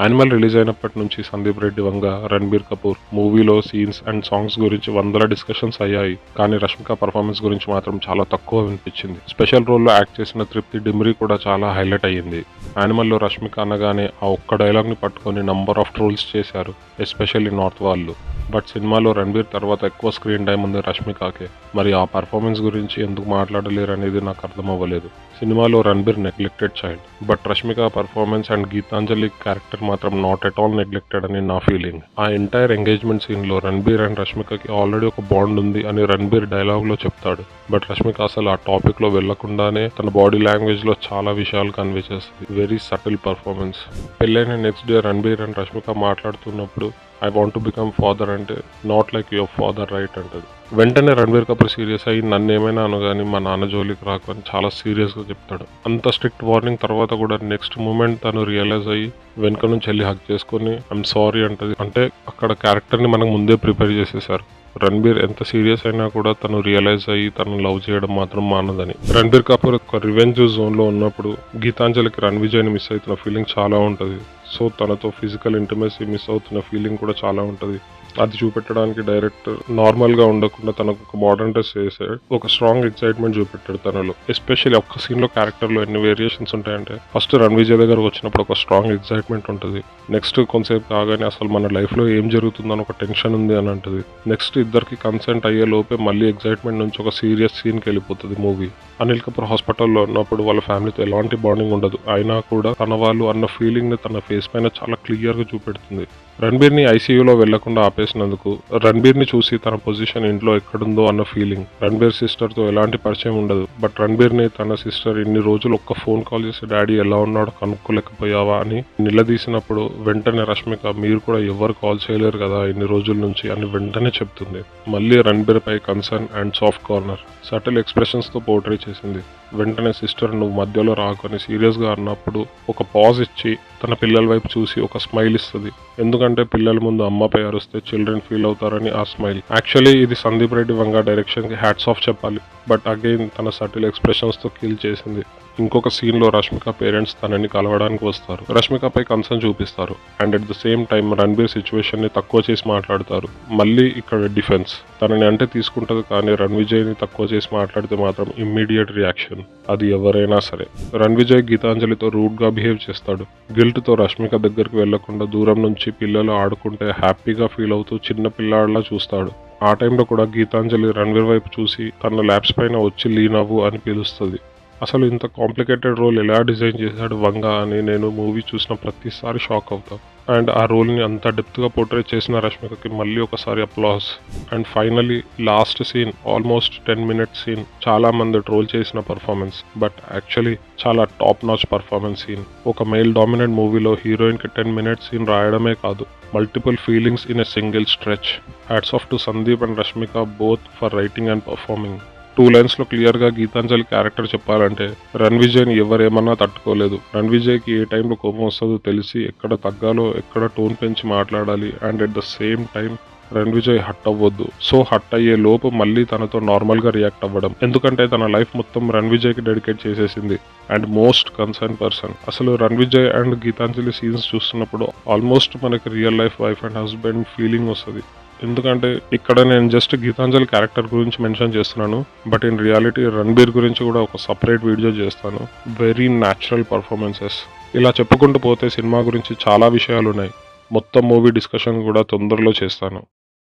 Animal release అయినప్పటి నుంచి సందీప్ రెడ్డి వంగ, రణబీర్ కపూర్ మూవీలో సీన్స్ అండ్ సాంగ్స్ గురించి వందల డిస్కషన్స్ అయ్యాయి. కానీ రష్మిక పర్ఫార్మెన్స్ గురించి మాత్రం చాలా తక్కువ వినిపించింది. స్పెషల్ రోల్లో యాక్ట్ చేసిన తృప్తి డిమ్రీ కూడా చాలా హైలైట్ అయ్యింది. యానిమల్లో రష్మిక అనగానే ఆ ఒక్క డైలాగ్ని పట్టుకొని నంబర్ ఆఫ్ ట్రోల్స్ చేశారు, ఎస్పెషల్లీ నార్త్ వాళ్ళు. బట్ సినిమాలో రణబీర్ తర్వాత ఎక్కువ స్క్రీన్ టైం ఉంది రష్మికకే. మరి ఆ పర్ఫార్మెన్స్ గురించి ఎందుకు మాట్లాడలేరు అనేది నాకు అర్థం అవ్వలేదు. సినిమాలో Ranbir neglected child, but Rashmika performance and Geetanjali character మాత్రం నాట్ ఎట్ ఆల్ నెగ్లెక్టెడ్ అని నా ఫీలింగ్. ఆ ఎంటైర్ ఎంగేజ్మెంట్ సీన్లో రణబీర్ అండ్ రష్మికకి ఆల్రెడీ ఒక బాండ్ ఉంది అని రణబీర్ డైలాగ్లో చెప్తాడు. బట్ రష్మిక అసలు ఆ టాపిక్లో వెళ్లకుండానే తన బాడీ లాంగ్వేజ్లో చాలా విషయాలు కన్వే చేస్తుంది. Very subtle performance. పెళ్ళైన next day Ranbir and Rashmika మాట్లాడుతున్నప్పుడు I want to become father అంటే not like your father right అంటది. వెంటనే రణబీర్ కపూర్ సీరియస్ అయ్యి నన్ను ఏమైనా అనగాని మా నాన్న జోలికి రాకు అని చాలా సీరియస్గా చెప్తాడు. అంత స్ట్రిక్ట్ వార్నింగ్ తర్వాత కూడా నెక్స్ట్ మూమెంట్ తను రియలైజ్ అయ్యి వెనుక నుంచి వెళ్ళి హక్ చేసుకుని ఐఎమ్ సారీ అంటది. అంటే అక్కడ క్యారెక్టర్ని మనకు ముందే ప్రిపేర్ చేసేసారు. రణబీర్ ఎంత సీరియస్ అయినా కూడా తను రియలైజ్ అయ్యి తను లవ్ చేయడం మాత్రం మానదని. రణబీర్ కపూర్ ఒక రివెంజ్ జోన్లో ఉన్నప్పుడు గీతాంజలికి రణ్విజయ్ని మిస్ అవుతున్న ఫీలింగ్ చాలా ఉంటుంది. సో తనతో ఫిజికల్ ఇంటిమసీ మిస్ అవుతున్న ఫీలింగ్ కూడా చాలా ఉంటుంది. అది చూపెట్టడానికి డైరెక్టర్ నార్మల్గా ఉండకుండా తనకు ఒక మోడర్న్ డ్రెస్ వేసాడు. ఒక స్ట్రాంగ్ ఎక్సైట్మెంట్ చూపెట్టాడు తనలో. ఎస్పెషల్లీ ఒక్క సీన్లో క్యారెక్టర్లో ఎన్ని వేరియేషన్స్ ఉంటాయంటే ఫస్ట్ రణ్విజయ్ దగ్గరకు వచ్చినప్పుడు ఒక స్ట్రాంగ్ ఎక్సైట్మెంట్ ఉంటుంది. నెక్స్ట్ కొంతసేపు కాగానే అసలు మన లైఫ్లో ఏం జరుగుతుందని ఒక టెన్షన్ ఉంది అని అంటది. నెక్స్ట్ ఇద్దరికి కన్సెంట్ అయ్యే లోపే మళ్ళీ ఎక్సైట్మెంట్ నుంచి ఒక సీరియస్ సీన్కి వెళ్ళిపోతుంది మూవీ. అనిల్ కపూర్ హాస్పిటల్లో ఉన్నప్పుడు వాళ్ళ ఫ్యామిలీతో ఎలాంటి బాండింగ్ ఉండదు, అయినా కూడా తన వాళ్ళు అన్న ఫీలింగ్ని తన ఫేస్ పైన చాలా క్లియర్గా చూపెడుతుంది. రణబీర్ని ఐసీయూలో వెళ్లకుండా ఆపేసినందుకు, రణబీర్ని చూసి తన పొజిషన్ ఇంట్లో ఎక్కడుందో అన్న ఫీలింగ్. రణబీర్ సిస్టర్తో ఎలాంటి పరిచయం ఉండదు, బట్ రణబీర్ని తన సిస్టర్ ఇన్ని రోజులు ఒక్క ఫోన్ కాల్ చేసి డాడీ ఎలా ఉన్నాడో కనుక్కోలేకపోయావా అని నిలదీసినప్పుడు వెంటనే రష్మిక మీరు కూడా ఎవరు కాల్ చేయలేరు కదా ఇన్ని రోజుల నుంచి అని వెంటనే చెప్తుంది. మళ్ళీ రణబీర్ పై concern and soft corner, subtle ఎక్స్ప్రెషన్స్తో పోర్ట్రే చేసింది. వెంటనే సిస్టర్ నువ్వు మధ్యలో రాకొని సీరియస్గా అన్నప్పుడు ఒక పాజ్ ఇచ్చి తన పిల్లల వైపు చూసి ఒక స్మైల్ ఇస్తుంది. ఎందుకంటే పిల్లల ముందు అమ్మపై అరుస్తే చిల్డ్రన్ ఫీల్ అవుతారని ఆ స్మైల్. యాక్చువల్లీ ఇది సందీప్ రెడ్డి వంగ డైరెక్షన్కి హ్యాట్స్ ఆఫ్ చెప్పాలి, బట్ అగైన్ తన సటిల్ ఎక్స్ప్రెషన్స్తో కిల్ చేసింది. ఇంకొక సీన్లో రష్మిక పేరెంట్స్ తనని కలవడానికి వస్తారు. రష్మికపై కన్సర్న్ చూపిస్తారు and at the same time Ranbir సిచ్యువేషన్ని తక్కువ చేసి మాట్లాడతారు. మళ్ళీ ఇక్కడ డిఫెన్స్. తనని అంటే తీసుకుంటుంది కానీ రణ్విజయ్ని తక్కువ చేసి మాట్లాడితే మాత్రం ఇమ్మీడియట్ రియాక్షన్, అది ఎవరైనా సరే. రణ్విజయ్ గీతాంజలితో రూడ్గా బిహేవ్ చేస్తాడు. గిల్ట్తో రష్మిక దగ్గరికి వెళ్లకుండా దూరం నుంచి పిల్లలు ఆడుకుంటే హ్యాపీగా ఫీల్ అవుతూ చిన్న పిల్లాడిలా చూస్తాడు. ఆ టైంలో కూడా గీతాంజలి రణ్వీర్ వైపు చూసి తన ల్యాబ్స్ పైన వచ్చి లీన్ అవ్వు అని పిలుస్తుంది. అసలు ఇంత కాంప్లికేటెడ్ రోల్ ఎలా డిజైన్ చేశాడు వంగ అని నేను మూవీ చూసిన ప్రతిసారి షాక్ అవుతాను. అండ్ ఆ రోల్ని అంత డెప్త్గా పోర్ట్రే చేసిన రష్మికకి మళ్ళీ ఒకసారి applause. And finally last scene, almost 10 minutes scene, చాలా మంది ట్రోల్ చేసిన పర్ఫార్మెన్స్, బట్ యాక్చువల్లీ చాలా టాప్ నాచ్ పర్ఫార్మెన్స్ సీన్. ఒక మేల్ డామినెంట్ మూవీలో హీరోయిన్కి 10 minutes సీన్ రాయడమే కాదు, multiple feelings in a single stretch. Hats off to Sandeep and Rashmika both for writing and performing. 2 lines క్లియర్గా గీతాంజలి క్యారెక్టర్ చెప్పాలంటే రణ్విజయ్ని ఎవరేమన్నా తట్టుకోలేదు. రణ్విజయ్కి ఏ టైంలో కోపం వస్తుందో తెలిసి ఎక్కడ తగ్గాలో ఎక్కడ టోన్ పెంచి మాట్లాడాలి and at the same time Ranvijay hurt అవ్వద్దు. సో హట్ అయ్యే లోపు మళ్ళీ తనతో నార్మల్గా రియాక్ట్ అవ్వడం, ఎందుకంటే తన లైఫ్ మొత్తం రణ్విజయ్కి డెడికేట్ చేసేసింది అండ్ మోస్ట్ కన్సర్న్ పర్సన్. అసలు రణ్విజయ్ అండ్ గీతాంజలి సీన్స్ చూస్తున్నప్పుడు ఆల్మోస్ట్ మనకి real life wife and husband feeling వస్తుంది. ఎందుకంటే ఇక్కడ నేను జస్ట్ గీతాంజలి క్యారెక్టర్ గురించి మెన్షన్ చేస్తున్నాను, బట్ ఇన్ రియాలిటీ రణ్బీర్ గురించి కూడా ఒక సపరేట్ వీడియో చేస్తాను. Very natural performances. ఇలా చెప్పుకుంటూ పోతే సినిమా గురించి చాలా విషయాలు ఉన్నాయి. మొత్తం మూవీ డిస్కషన్ కూడా తొందరలో చేస్తాను.